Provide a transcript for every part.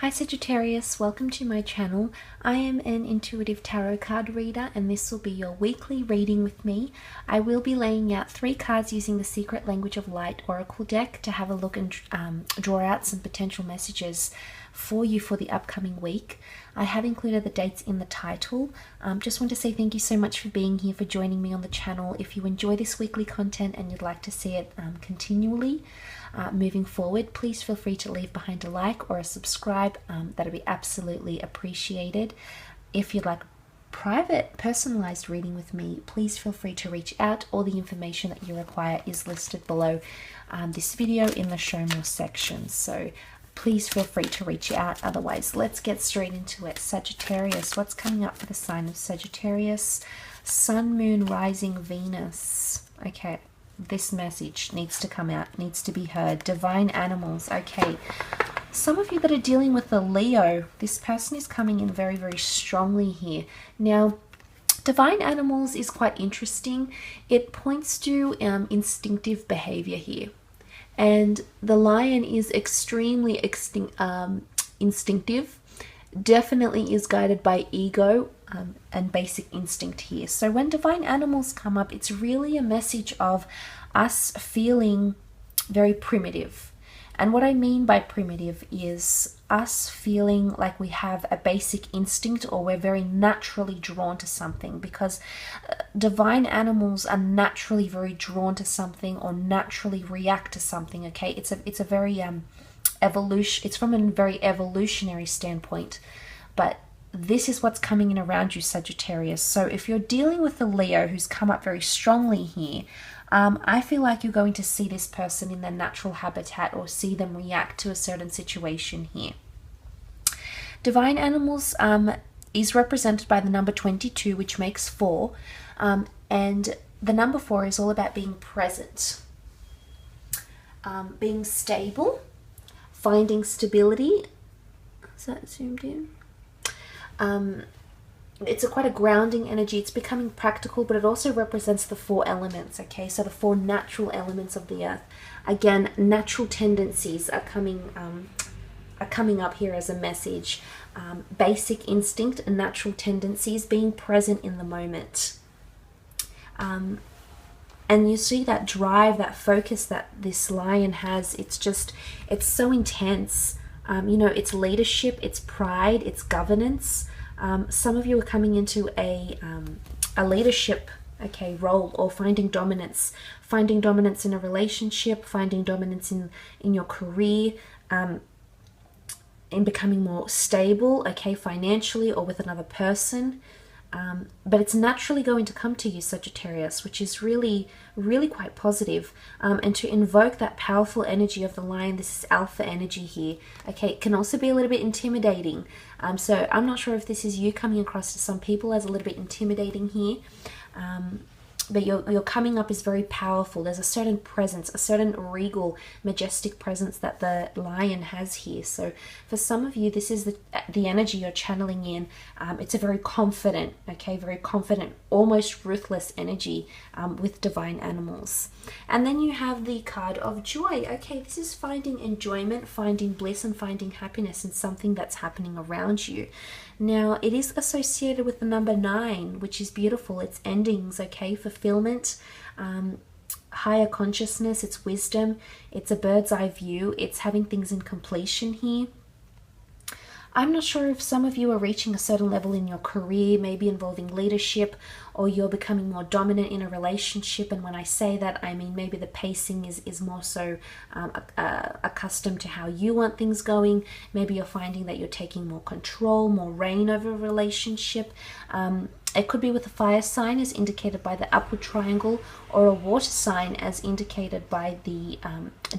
Hi Sagittarius, welcome to my channel. I am an intuitive tarot card reader and this will be your weekly reading with me. I will be laying out 3 cards using the Secret Language of Light Oracle deck to have a look and draw out some potential messages for you for the upcoming week. I have included the dates in the title. Just want to say thank you so much for being here, for joining me on the channel. If you enjoy this weekly content and you'd like to see it continually moving forward, please feel free to leave behind a like or a subscribe. That'd be absolutely appreciated. If you'd like private personalized reading with me, please feel free to reach out. All the information that you require is listed below this video in the show more section, so please feel free to reach out. Otherwise, let's get straight into it. Sagittarius, what's coming up for the sign of Sagittarius? Sun, Moon, Rising, Venus. Okay, this message needs to come out, needs to be heard. Divine animals. Okay, some of you that are dealing with a Leo, this person is coming in very, very strongly here. Now, divine animals is quite interesting. It points to instinctive behavior here. And the lion is extremely instinctive, definitely is guided by ego and basic instinct here. So when divine animals come up, it's really a message of us feeling very primitive. And what I mean by primitive is us feeling like we have a basic instinct, or we're very naturally drawn to something, because divine animals are naturally very drawn to something or naturally react to something. Okay, it's a very evolution. It's from a very evolutionary standpoint, but this is what's coming in around you, Sagittarius. So if you're dealing with a Leo who's come up very strongly here, I feel like you're going to see this person in their natural habitat or see them react to a certain situation here. Divine animals is represented by the number 22, which makes 4. And the number 4 is all about being present, being stable, finding stability. Is that zoomed in? It's quite a grounding energy. It's becoming practical, but it also represents the 4 elements. Okay, so the 4 natural elements of the earth. Again, natural tendencies are coming up here as a message. Basic instinct and natural tendencies, being present in the moment. And you see that drive, that focus that this lion has. It's so intense. You know, it's leadership, it's pride, it's governance. Some of you are coming into a leadership, okay, role, or finding dominance in a relationship, finding dominance in your career, in becoming more stable, okay, financially or with another person. But it's naturally going to come to you, Sagittarius, which is really, really quite positive. And to invoke that powerful energy of the lion, this is alpha energy here. Okay, it can also be a little bit intimidating. So I'm not sure if this is you coming across to some people as a little bit intimidating here. But your coming up is very powerful. There's a certain presence, a certain regal, majestic presence that the lion has here. So for some of you, this is the energy you're channeling in. It's a very confident, okay, very confident, almost ruthless energy with divine animals. And then you have the card of joy. Okay, this is finding enjoyment, finding bliss, and finding happiness in something that's happening around you. Now, it is associated with the number 9, which is beautiful. It's endings, okay, fulfillment, higher consciousness, it's wisdom, it's a bird's eye view, it's having things in completion here. I'm not sure if some of you are reaching a certain level in your career, maybe involving leadership, or you're becoming more dominant in a relationship. And when I say that, I mean maybe the pacing is more so accustomed to how you want things going. Maybe you're finding that you're taking more control, more reign over a relationship. It could be with a fire sign as indicated by the upward triangle, or a water sign as indicated by the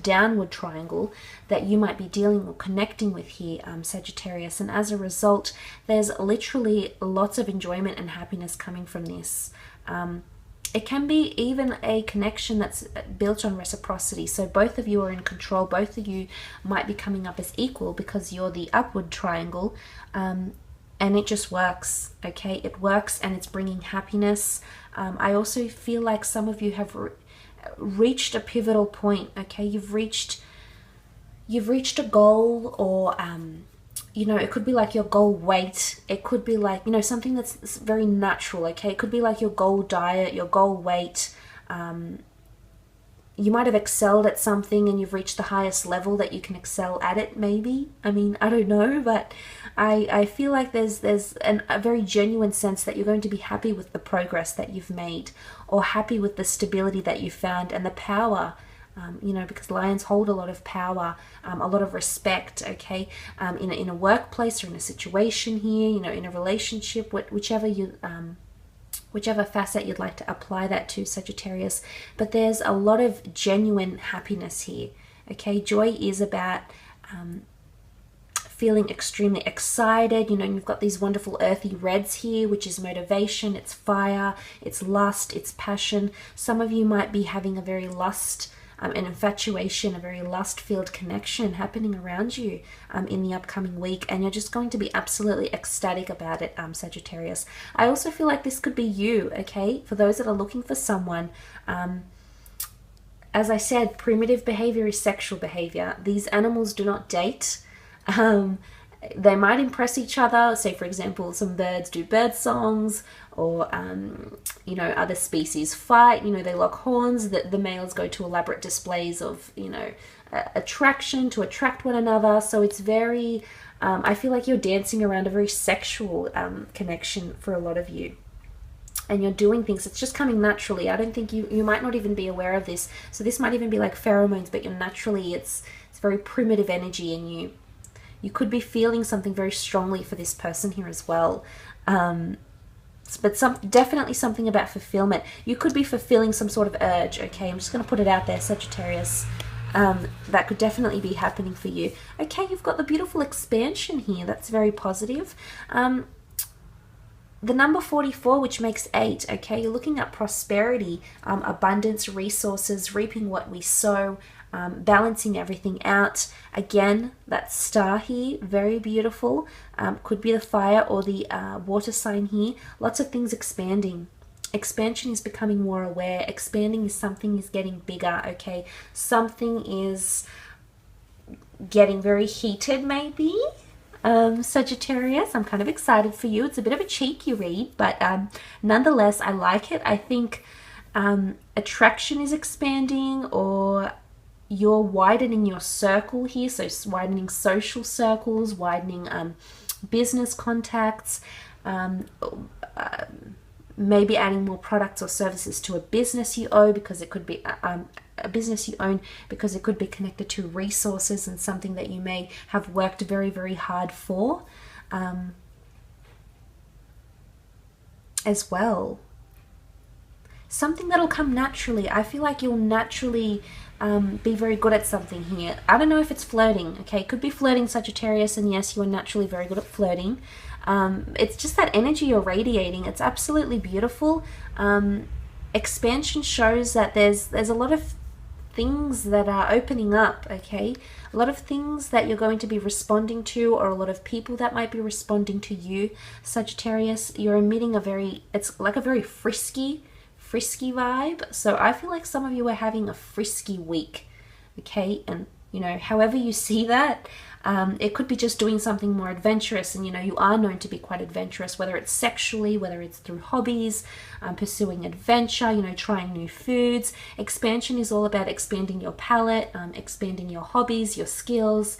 downward triangle that you might be dealing or connecting with here, Sagittarius. And as a result, there's literally lots of enjoyment and happiness coming from this. It can be even a connection that's built on reciprocity. So both of you are in control. Both of you might be coming up as equal because you're the upward triangle. And it just works, okay? It works and it's bringing happiness. I also feel like some of you have reached a pivotal point, okay? You've reached a goal, or you know, it could be like your goal weight. It could be like, you know, something that's very natural, okay? It could be like your goal diet, your goal weight. You might have excelled at something and you've reached the highest level that you can excel at it, maybe. I mean, I don't know, but I feel like there's a very genuine sense that you're going to be happy with the progress that you've made, or happy with the stability that you found and the power. You know, because lions hold a lot of power, a lot of respect, okay, in a workplace or in a situation here, you know, in a relationship, whichever facet you'd like to apply that to, Sagittarius. But there's a lot of genuine happiness here, okay? Joy is about feeling extremely excited. You know, you've got these wonderful earthy reds here, which is motivation, it's fire, it's lust, it's passion. Some of you might be having a very an infatuation, a very lust-filled connection happening around you in the upcoming week, and you're just going to be absolutely ecstatic about it, Sagittarius. I also feel like this could be you, okay? For those that are looking for someone, as I said, primitive behavior is sexual behavior. These animals do not date. They might impress each other. Say, for example, some birds do bird songs, or you know, other species fight. You know, they lock horns. The males go to elaborate displays of, you know, attraction to attract one another. So it's very I feel like you're dancing around a very sexual connection for a lot of you, and you're doing things, it's just coming naturally. I don't think you might not even be aware of this. So this might even be like pheromones, but you're naturally, it's very primitive energy, and you could be feeling something very strongly for this person here as well. But definitely something about fulfillment. You could be fulfilling some sort of urge, okay? I'm just going to put it out there, Sagittarius. That could definitely be happening for you. Okay, you've got the beautiful expansion here. That's very positive. The number 44, which makes 8, okay? You're looking at prosperity, abundance, resources, reaping what we sow, balancing everything out. Again, that star here, very beautiful. Could be the fire or the water sign here. Lots of things expanding. Expansion is becoming more aware. Expanding is something is getting bigger, okay? Something is getting very heated, maybe. Sagittarius, I'm kind of excited for you. It's a bit of a cheeky read, but nonetheless, I like it. I think attraction is expanding, or you're widening your circle here, so widening social circles, widening business contacts, maybe adding more products or services to a business you own, because it could be a business you own, because it could be connected to resources and something that you may have worked very, very hard for as well. Something that'll come naturally. I feel like you'll naturally be very good at something here. I don't know if it's flirting, okay? It could be flirting, Sagittarius, and yes, you are naturally very good at flirting. It's just that energy you're radiating. It's absolutely beautiful. Expansion shows that there's a lot of things that are opening up, okay? A lot of things that you're going to be responding to, or a lot of people that might be responding to you, Sagittarius. You're emitting it's like a very frisky vibe. So I feel like some of you are having a frisky week, okay? And you know, however you see that, it could be just doing something more adventurous, and you know, you are known to be quite adventurous, whether it's sexually, whether it's through hobbies, pursuing adventure, you know, trying new foods. Expansion is all about expanding your palette, expanding your hobbies, your skills,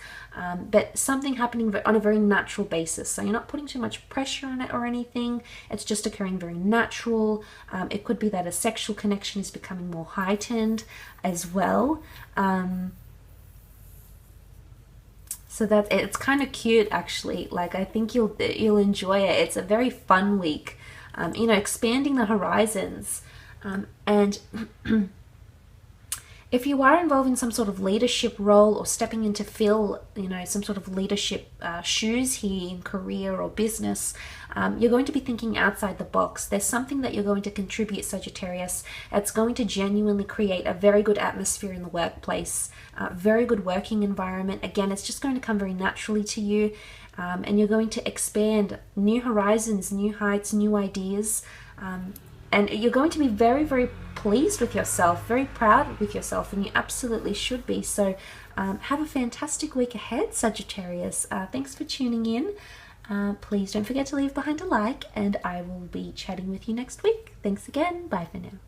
but something happening on a very natural basis. So you're not putting too much pressure on it or anything. It's just occurring very natural. It could be that a sexual connection is becoming more heightened as well. So it's kind of cute, actually. Like, I think you'll enjoy it. It's a very fun week. You know, expanding the horizons, and if you are involved in some sort of leadership role, or stepping in to fill, you know, some sort of leadership shoes here in career or business, you're going to be thinking outside the box. There's something that you're going to contribute, Sagittarius. It's going to genuinely create a very good atmosphere in the workplace, very good working environment. Again, it's just going to come very naturally to you, and you're going to expand new horizons, new heights, new ideas, and you're going to be very, very pleased with yourself, very proud with yourself, and you absolutely should be. So Have a fantastic week ahead, Sagittarius. Thanks for tuning in. Please don't forget to leave behind a like, and I will be chatting with you next week. Thanks again. Bye for now.